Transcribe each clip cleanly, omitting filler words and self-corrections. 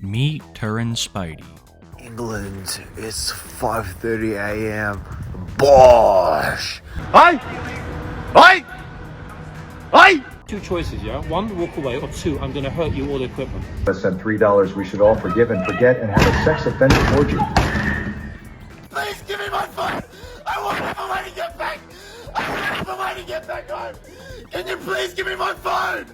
Meet Turan Spidey. England, it's 5:30 a.m. Bosh! Hey! Hey! Hey! Two choices, yeah? One, walk away, or two, I'm gonna hurt you all the equipment. Let's send $3 we should all forgive and forget and have a sex offender orgy. Please give me my phone! I won't have a way to get back! I won't have a way to get back home! Can you please give me my phone?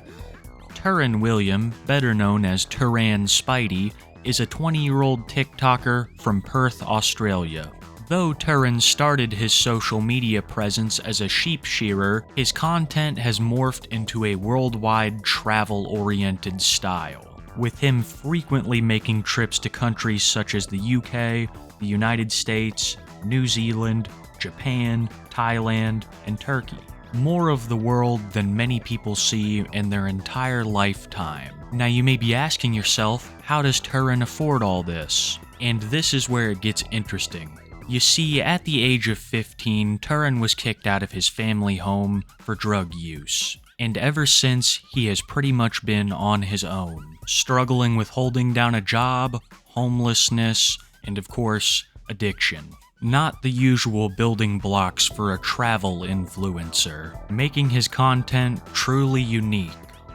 Turan William, better known as Turan Spidey, is a 20-year-old TikToker from Perth, Australia. Though Turan started his social media presence as a sheep shearer, his content has morphed into a worldwide travel-oriented style, with him frequently making trips to countries such as the UK, the United States, New Zealand, Japan, Thailand, and Turkey. More of the world than many people see in their entire lifetime. Now you may be asking yourself, how does Turan afford all this? And this is where it gets interesting. You see, at the age of 15, Turan was kicked out of his family home for drug use. And ever since, he has pretty much been on his own, struggling with holding down a job, homelessness, and of course, addiction. Not the usual building blocks for a travel influencer, making his content truly unique.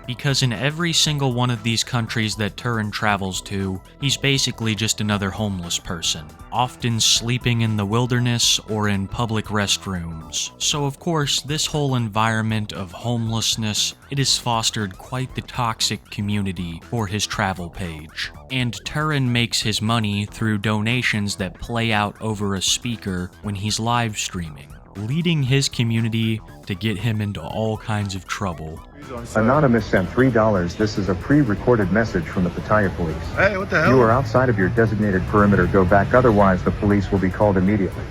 Because in every single one of these countries that Turan travels to, he's basically just another homeless person, often sleeping in the wilderness or in public restrooms. So of course, this whole environment of homelessness, it has fostered quite the toxic community for his travel page. And Turan makes his money through donations that play out over a speaker when he's live streaming, leading his community to get him into all kinds of trouble. Anonymous sent $3. This is a pre-recorded message from the Pattaya police. Hey, what the hell? You are outside of your designated perimeter. Go back, otherwise the police will be called immediately.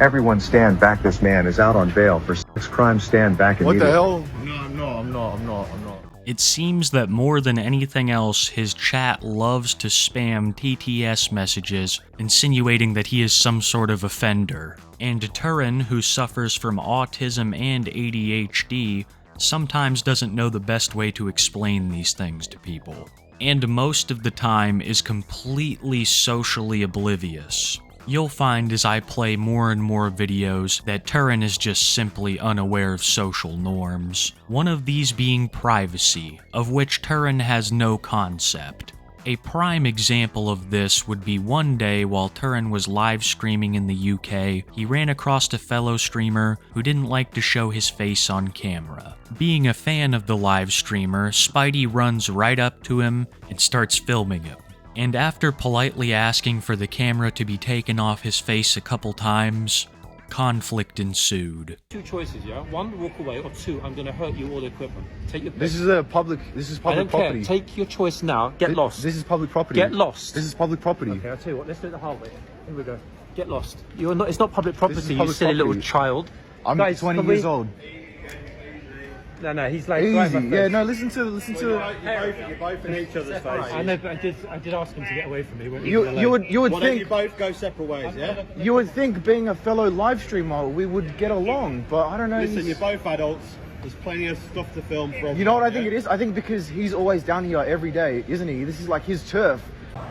Everyone stand back. This man is out on bail for sex crimes. Stand back immediately. What the hell? No, I'm not. It seems that more than anything else, his chat loves to spam TTS messages, insinuating that he is some sort of offender. And Turan, who suffers from autism and ADHD, sometimes doesn't know the best way to explain these things to people. And most of the time is completely socially oblivious. You'll find as I play more and more videos that Turan is just simply unaware of social norms. One of these being privacy, of which Turan has no concept. A prime example of this would be one day while Turan was live streaming in the UK, he ran across a fellow streamer who didn't like to show his face on camera. Being a fan of the live streamer, Spidey runs right up to him and starts filming him. And after politely asking for the camera to be taken off his face a couple times, conflict ensued. Two choices, yeah? One, walk away, or two, I'm gonna hurt you all the equipment. Take your pick. This is public I don't property. care. Take your choice now. Get lost. This is public property. Get lost. This is public property. Okay, I'll tell you what, let's do it the hard way. Here we go. Get lost. You're not. It's not public property, you public silly property. little child. I'm Guys, 20 can we- years old. No, he's like... Easy. right in my Yeah, face. no, listen to. You're both in each other's face. I know, but I did ask him to get away from me. You would Why don't you think both go separate ways, yeah? you would think being a fellow live streamer we would get along, but I don't know. Listen, you're both adults. There's plenty of stuff to film from. You know what I think it is? I think because he's always down here every day, isn't he? This is like his turf. Are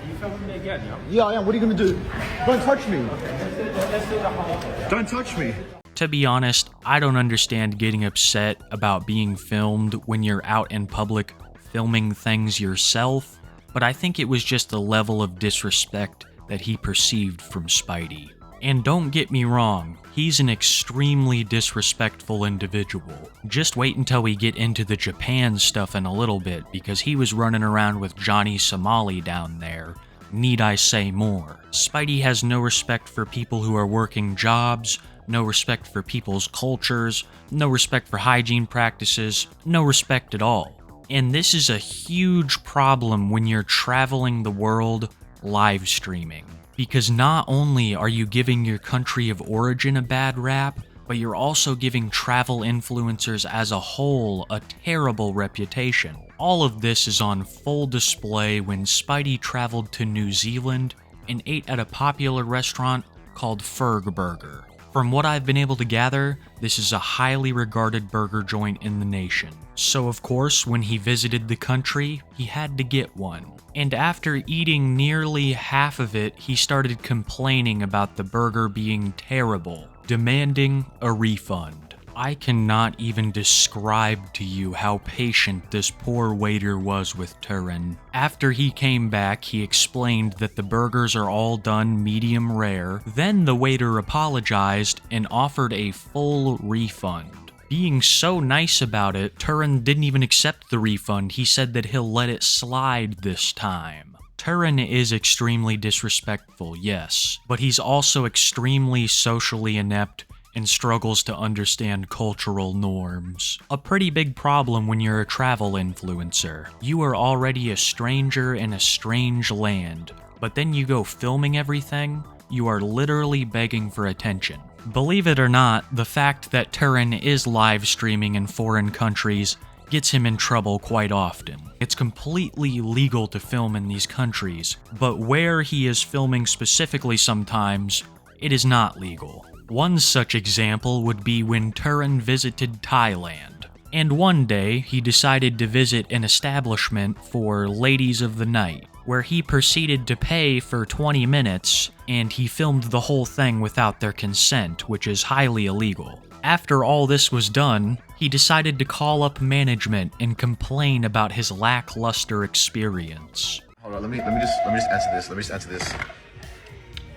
you filming me again, yeah? Yeah, I am. What are you gonna do? Don't touch me. Let's do the hard way. Don't touch me. To be honest, I don't understand getting upset about being filmed when you're out in public filming things yourself, but I think it was just the level of disrespect that he perceived from Spidey. And don't get me wrong, he's an extremely disrespectful individual. Just wait until we get into the Japan stuff in a little bit, because he was running around with Johnny Somali down there. Need I say more? Spidey has no respect for people who are working jobs, no respect for people's cultures, no respect for hygiene practices, no respect at all. And this is a huge problem when you're traveling the world live streaming. Because not only are you giving your country of origin a bad rap, but you're also giving travel influencers as a whole a terrible reputation. All of this is on full display when Spidey traveled to New Zealand and ate at a popular restaurant called Ferg Burger. From what I've been able to gather, this is a highly regarded burger joint in the nation. So of course, when he visited the country, he had to get one. And after eating nearly half of it, he started complaining about the burger being terrible, demanding a refund. I cannot even describe to you how patient this poor waiter was with Turan. After he came back, he explained that the burgers are all done medium rare. Then the waiter apologized and offered a full refund. Being so nice about it, Turan didn't even accept the refund. He said that he'll let it slide this time. Turan is extremely disrespectful, yes, but he's also extremely socially inept and struggles to understand cultural norms. A pretty big problem when you're a travel influencer. You are already a stranger in a strange land, but then you go filming everything, you are literally begging for attention. Believe it or not, the fact that Turan is live streaming in foreign countries gets him in trouble quite often. It's completely legal to film in these countries, but where he is filming specifically sometimes, it is not legal. One such example would be when Turan visited Thailand. And one day, he decided to visit an establishment for ladies of the night, where he proceeded to pay for 20 minutes, and he filmed the whole thing without their consent, which is highly illegal. After all this was done, he decided to call up management and complain about his lackluster experience. Hold on, let me just answer this.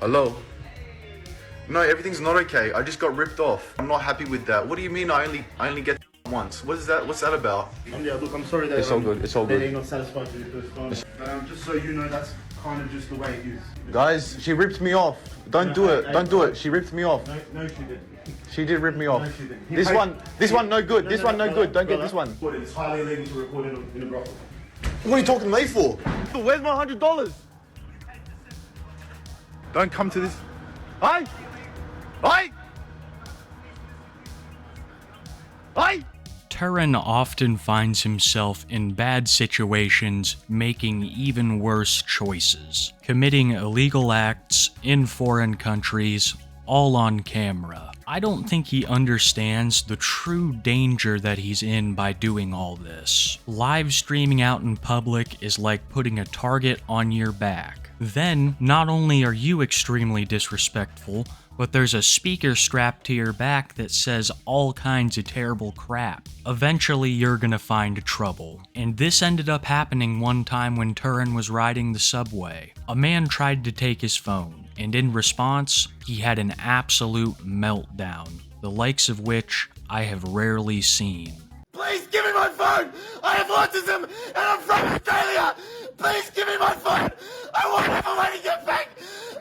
Hello? No, everything's not okay. I just got ripped off. I'm not happy with that. What do you mean I only get once? What is that? What's that about? Yeah, look, I'm sorry that It's all good. It's all good. they're not satisfied with your first time. Just so you know, that's kind of just the way it is. Guys, she ripped me off. Don't do it. Don't do it. She ripped me off. No, she didn't. She did rip me off. No, she didn't. This one no good. This one no good. Don't get this one. It's highly illegal to record in a brothel. What are you talking to me for? Where's my $100? Don't come to this. Hey! Hey! Hey! Turan often finds himself in bad situations, making even worse choices, committing illegal acts in foreign countries, all on camera. I don't think he understands the true danger that he's in by doing all this. Live streaming out in public is like putting a target on your back. Then, not only are you extremely disrespectful, but there's a speaker strapped to your back that says all kinds of terrible crap. Eventually, you're gonna find trouble. And this ended up happening one time when Turan was riding the subway. A man tried to take his phone, and in response, he had an absolute meltdown, the likes of which I have rarely seen. Please give me my phone! I have autism and I'm from Australia! Please give me my phone! I won't have a way to get back!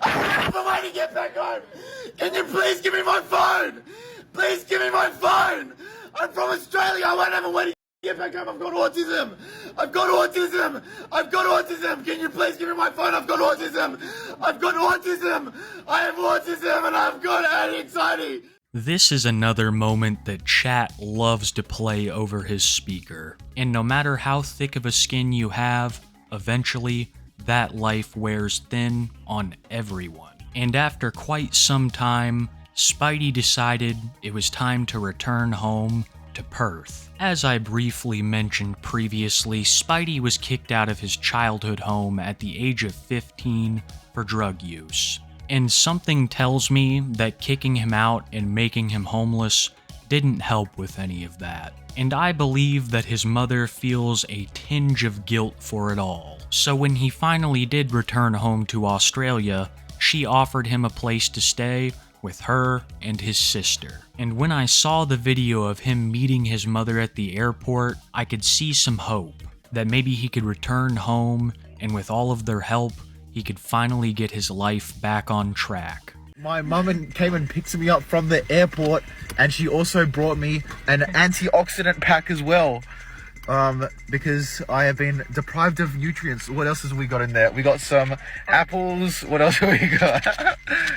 I won't have a way to get back home! Can you please give me my phone? Please give me my phone! I'm from Australia, I won't have a way to get back home, I've got autism! I've got autism! I've got autism! Can you please give me my phone? I've got autism! I've got autism! I have autism and I've got anxiety! This is another moment that chat loves to play over his speaker. And no matter how thick of a skin you have, eventually, that life wears thin on everyone. And after quite some time, Spidey decided it was time to return home to Perth. As I briefly mentioned previously, Spidey was kicked out of his childhood home at the age of 15 for drug use. And something tells me that kicking him out and making him homeless didn't help with any of that. And I believe that his mother feels a tinge of guilt for it all. So when he finally did return home to Australia, she offered him a place to stay with her and his sister. And when I saw the video of him meeting his mother at the airport, I could see some hope that maybe he could return home, and with all of their help, he could finally get his life back on track. My mum came and picked me up from the airport, and she also brought me an antioxidant pack as well, because I have been deprived of nutrients. What else have we got in there? We got some apples. What else have we got?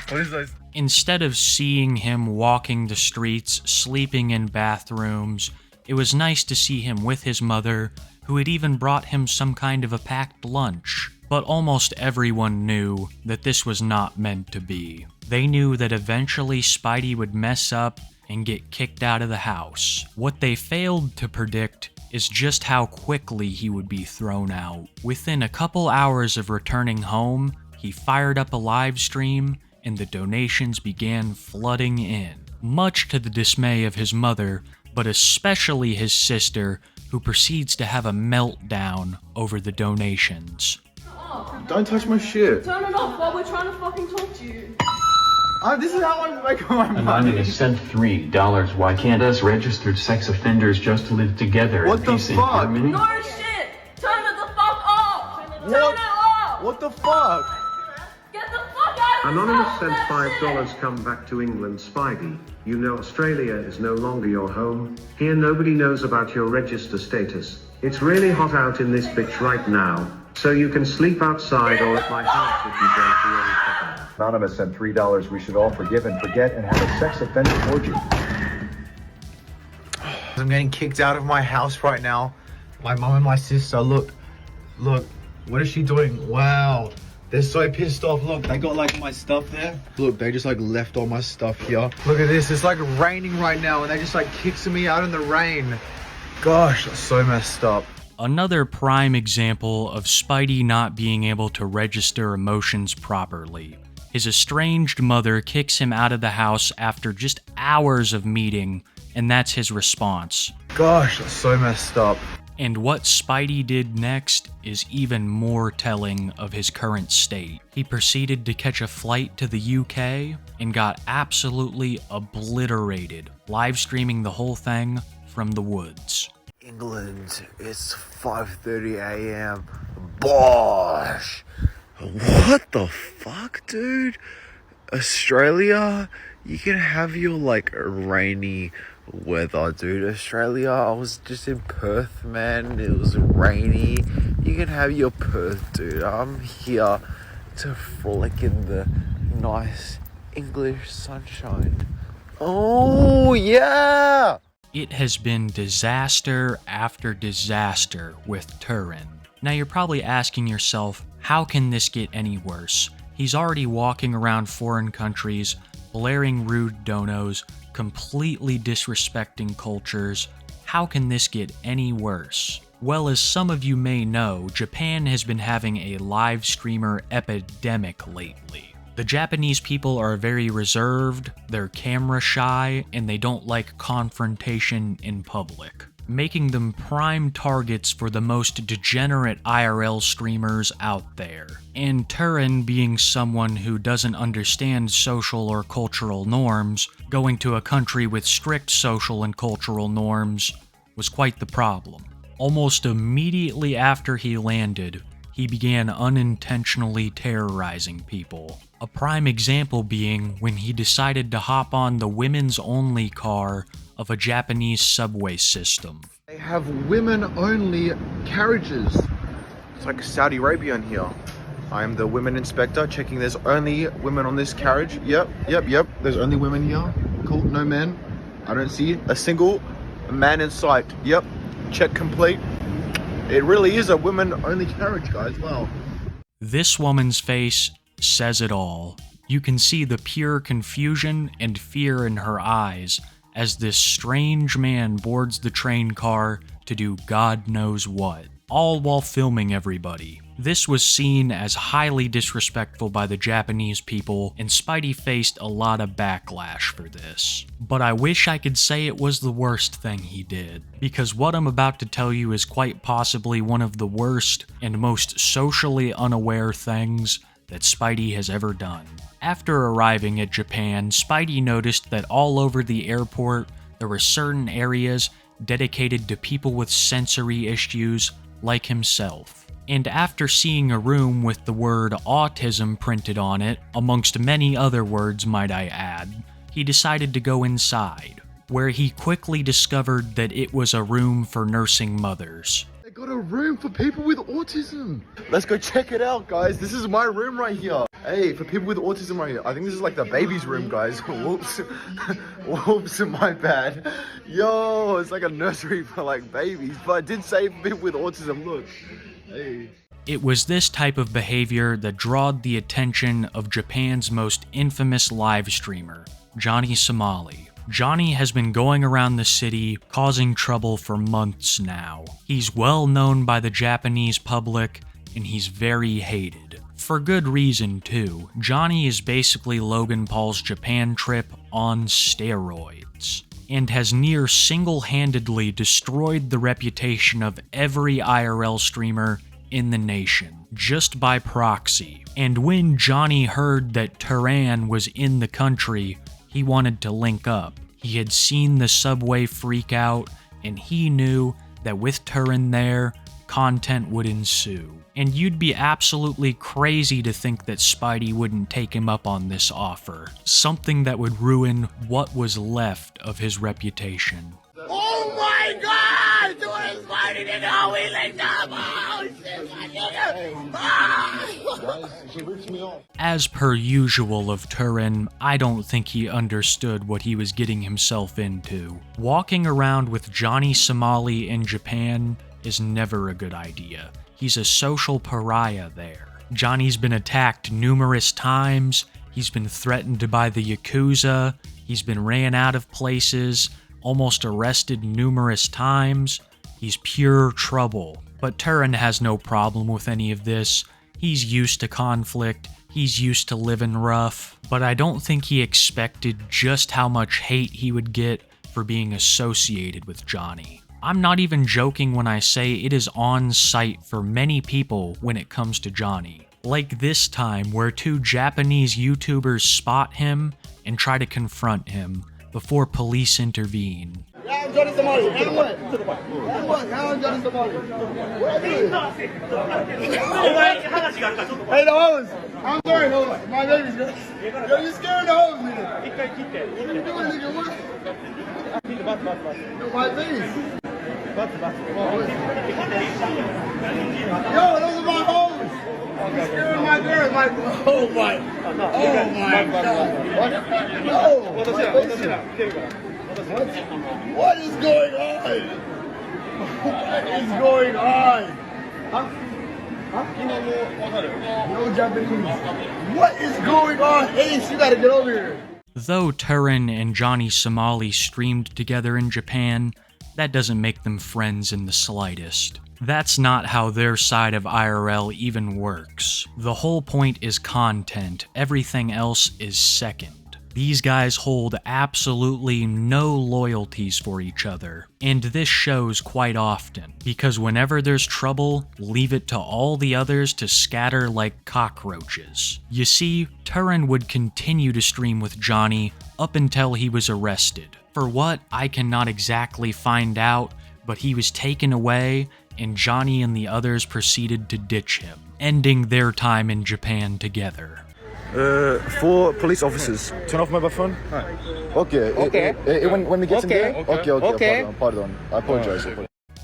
What is those? Instead of seeing him walking the streets, sleeping in bathrooms, it was nice to see him with his mother, who had even brought him some kind of a packed lunch. But almost everyone knew that this was not meant to be. They knew that eventually Spidey would mess up and get kicked out of the house. What they failed to predict is just how quickly he would be thrown out. Within a couple hours of returning home, he fired up a live stream and the donations began flooding in, much to the dismay of his mother, but especially his sister, who proceeds to have a meltdown over the donations. Don't touch my shit. Turn it off while we're trying to fucking talk to you. This is how I make my money. Anonymous sent $3. Why can't us registered sex offenders just live together What in the peace and fuck? harmony? No shit! Turn it the fuck off! Turn it off! What the fuck? Get the fuck out of Anonymous this sent house! $5. Come back to England, Spidey. You know Australia is no longer your home. Here nobody knows about your register status. It's really hot out in this bitch right now. So you can sleep outside or at my house if you don't do any fucking. Anonymous sent $3. We should all forgive and forget and have a sex offender orgy. I'm getting kicked out of my house right now. My mom and my sister, look, what is she doing? Wow, they're so pissed off. Look, they got like my stuff there. Look, they just like left all my stuff here. Look at this, it's like raining right now and they just like kicking me out in the rain. Gosh, that's so messed up. Another prime example of Spidey not being able to register emotions properly. His estranged mother kicks him out of the house after just hours of meeting, and that's his response. Gosh, that's so messed up. And what Spidey did next is even more telling of his current state. He proceeded to catch a flight to the UK and got absolutely obliterated, live streaming the whole thing from the woods. England, it's 5:30 a.m. Bosh! What the fuck, dude? Australia, you can have your like rainy weather, dude. Australia, I was just in Perth, man. It was rainy. You can have your Perth, dude. I'm here to frolic in the nice English sunshine. Oh, yeah! It has been disaster after disaster with Turan. Now you're probably asking yourself, how can this get any worse? He's already walking around foreign countries, blaring rude donos, completely disrespecting cultures. How can this get any worse? Well, as some of you may know, Japan has been having a live streamer epidemic lately. The Japanese people are very reserved, they're camera shy, and they don't like confrontation in public, making them prime targets for the most degenerate IRL streamers out there. And Turan, being someone who doesn't understand social or cultural norms, going to a country with strict social and cultural norms was quite the problem. Almost immediately after he landed, he began unintentionally terrorizing people. A prime example being when he decided to hop on the women's-only car of a Japanese subway system. They have women-only carriages. It's like Saudi Arabia in here. I am the women inspector, checking there's only women on this carriage. Yep. There's only women here. Cool, no men. I don't see a single man in sight. Yep, check complete. It really is a women-only carriage, guys. Wow. This woman's face says it all. You can see the pure confusion and fear in her eyes as this strange man boards the train car to do God knows what, all while filming everybody. This was seen as highly disrespectful by the Japanese people, and Spidey faced a lot of backlash for this. But I wish I could say it was the worst thing he did, because what I'm about to tell you is quite possibly one of the worst and most socially unaware things that Spidey has ever done. After arriving at Japan, Spidey noticed that all over the airport there were certain areas dedicated to people with sensory issues like himself. And after seeing a room with the word autism printed on it, amongst many other words might I add, he decided to go inside, where he quickly discovered that it was a room for nursing mothers. They got a room for people with autism. Let's go check it out, guys. This is my room right here. Hey, for people with autism right here. I think this is like the baby's room, guys. Whoops. Whoops, my bad. Yo, it's like a nursery for like babies. But I did say people with autism, look. Hey. It was this type of behavior that drawed the attention of Japan's most infamous live streamer, Johnny Somali. Johnny has been going around the city causing trouble for months now. He's well known by the Japanese public, and he's very hated. For good reason, too. Johnny is basically Logan Paul's Japan trip on steroids, and has near single-handedly destroyed the reputation of every IRL streamer in the nation, just by proxy. And when Johnny heard that Turan was in the country, he wanted to link up. He had seen the subway freak out, and he knew that with Turan there, content would ensue. And you'd be absolutely crazy to think that Spidey wouldn't take him up on this offer. Something that would ruin what was left of his reputation. Oh my god! Turan Spidey didn't know we linked up! Oh shit, my nigga! Ah! As per usual of Turan, I don't think he understood what he was getting himself into. Walking around with Johnny Somali in Japan is never a good idea. He's a social pariah there. Johnny's been attacked numerous times, he's been threatened by the Yakuza, he's been ran out of places, almost arrested numerous times. He's pure trouble. But Turan has no problem with any of this. He's used to conflict, he's used to living rough, but I don't think he expected just how much hate he would get for being associated with Johnny. I'm not even joking when I say it is on sight for many people when it comes to Johnny. Like this time where two Japanese YouTubers spot him and try to confront him before police intervene. Hey, the hose! I'm sorry, hose. My baby's good. Yo, you scared the hose, nigga. What are you doing, nigga? What? My face. Yo, those are my hoes. You're scaring my girls. Oh my god. What? No. What is going on? What is going on? No Japanese. What is going on? Ace, you gotta get over here. Though Turan and Johnny Somali streamed together in Japan, that doesn't make them friends in the slightest. That's not how their side of IRL even works. The whole point is content, everything else is second. These guys hold absolutely no loyalties for each other, and this shows quite often, because whenever there's trouble, leave it to all the others to scatter like cockroaches. You see, Turan would continue to stream with Johnny up until he was arrested. For what, I cannot exactly find out, but he was taken away, and Johnny and the others proceeded to ditch him, ending their time in Japan together. For police officers, turn off mobile phone. Okay. When we get in there. Okay. Pardon. I apologize.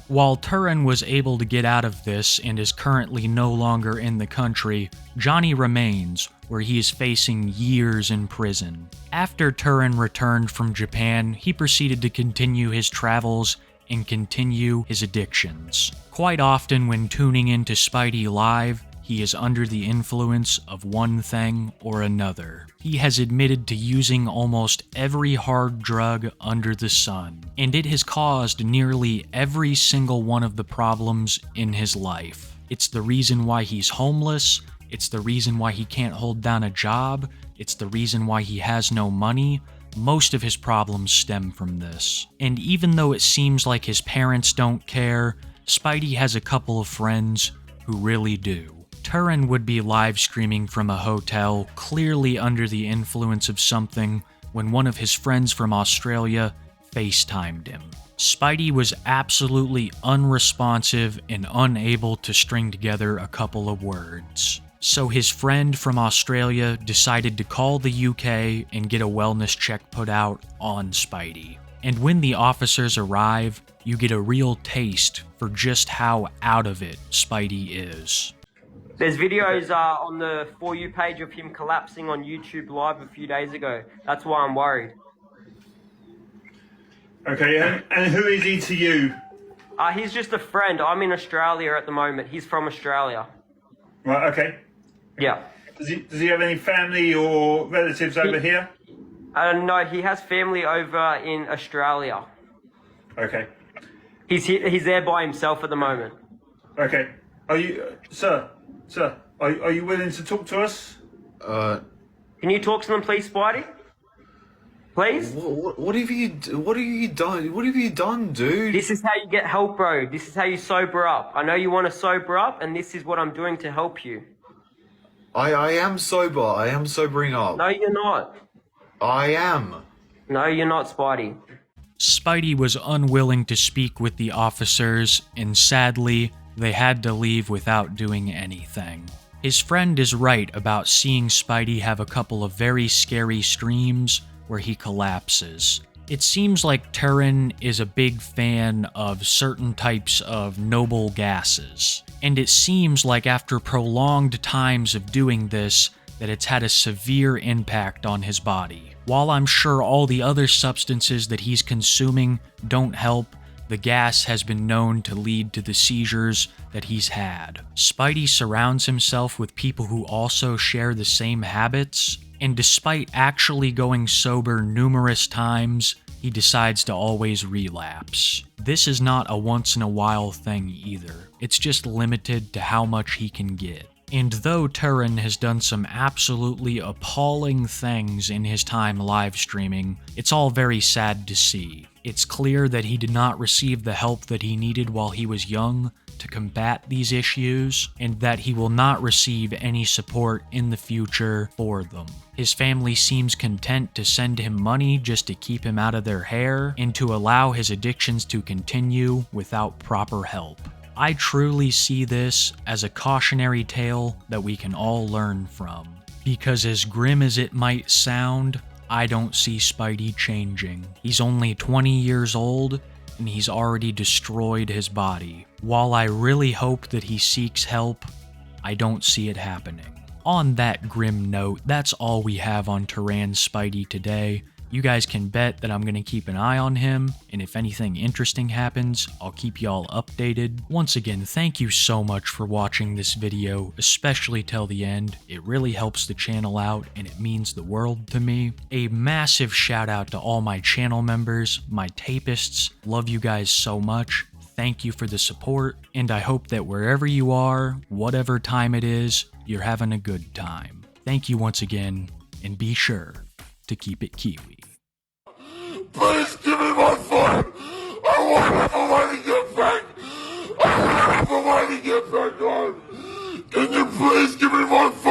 While Turan was able to get out of this and is currently no longer in the country, Johnny remains, where he is facing years in prison. After Turan returned from Japan, he proceeded to continue his travels and continue his addictions. Quite often when tuning into Spidey Live, he is under the influence of one thing or another. He has admitted to using almost every hard drug under the sun, and it has caused nearly every single one of the problems in his life. It's the reason why he's homeless, it's the reason why he can't hold down a job, it's the reason why he has no money. Most of his problems stem from this. And even though it seems like his parents don't care, Spidey has a couple of friends who really do. Turan would be live streaming from a hotel, clearly under the influence of something, when one of his friends from Australia FaceTimed him. Spidey was absolutely unresponsive and unable to string together a couple of words. So his friend from Australia decided to call the UK and get a wellness check put out on Spidey. And when the officers arrive, you get a real taste for just how out of it Spidey is. There's videos on the For You page of him collapsing on YouTube Live a few days ago. That's why I'm worried. Okay, and who is he to you? He's just a friend. I'm in Australia at the moment. He's from Australia. Right, okay. Yeah. Does he have any family or relatives over here? No, he has family over in Australia. Okay. He's there by himself at the moment. Okay. Are you, sir, are you willing to talk to us? Can you talk to them, please, Spidey? Please? What have you done, dude? This is how you get help, bro. This is how you sober up. I know you want to sober up, and this is what I'm doing to help you. I am sober. I am sobering up. No, you're not. I am. No, you're not, Spidey. Spidey was unwilling to speak with the officers, and sadly, they had to leave without doing anything. His friend is right about seeing Spidey have a couple of very scary streams where he collapses. It seems like Turan is a big fan of certain types of noble gases, and it seems like after prolonged times of doing this, that it's had a severe impact on his body. While I'm sure all the other substances that he's consuming don't help, the gas has been known to lead to the seizures that he's had. Spidey surrounds himself with people who also share the same habits, and despite actually going sober numerous times, he decides to always relapse. This is not a once-in-a-while thing either. It's just limited to how much he can get. And though Turan has done some absolutely appalling things in his time live streaming, it's all very sad to see. It's clear that he did not receive the help that he needed while he was young to combat these issues, and that he will not receive any support in the future for them. His family seems content to send him money just to keep him out of their hair, and to allow his addictions to continue without proper help. I truly see this as a cautionary tale that we can all learn from. Because as grim as it might sound, I don't see Spidey changing. He's only 20 years old, and he's already destroyed his body. While I really hope that he seeks help, I don't see it happening. On that grim note, that's all we have on Turan Spidey today. You guys can bet that I'm going to keep an eye on him, and if anything interesting happens, I'll keep y'all updated. Once again, thank you so much for watching this video, especially till the end. It really helps the channel out, and it means the world to me. A massive shout out to all my channel members, my tapists. Love you guys so much. Thank you for the support, and I hope that wherever you are, whatever time it is, you're having a good time. Thank you once again, and be sure to keep it Kiwi. Please give me my phone! I want a way to get back! I want a way to get back on! Can you please give me my phone?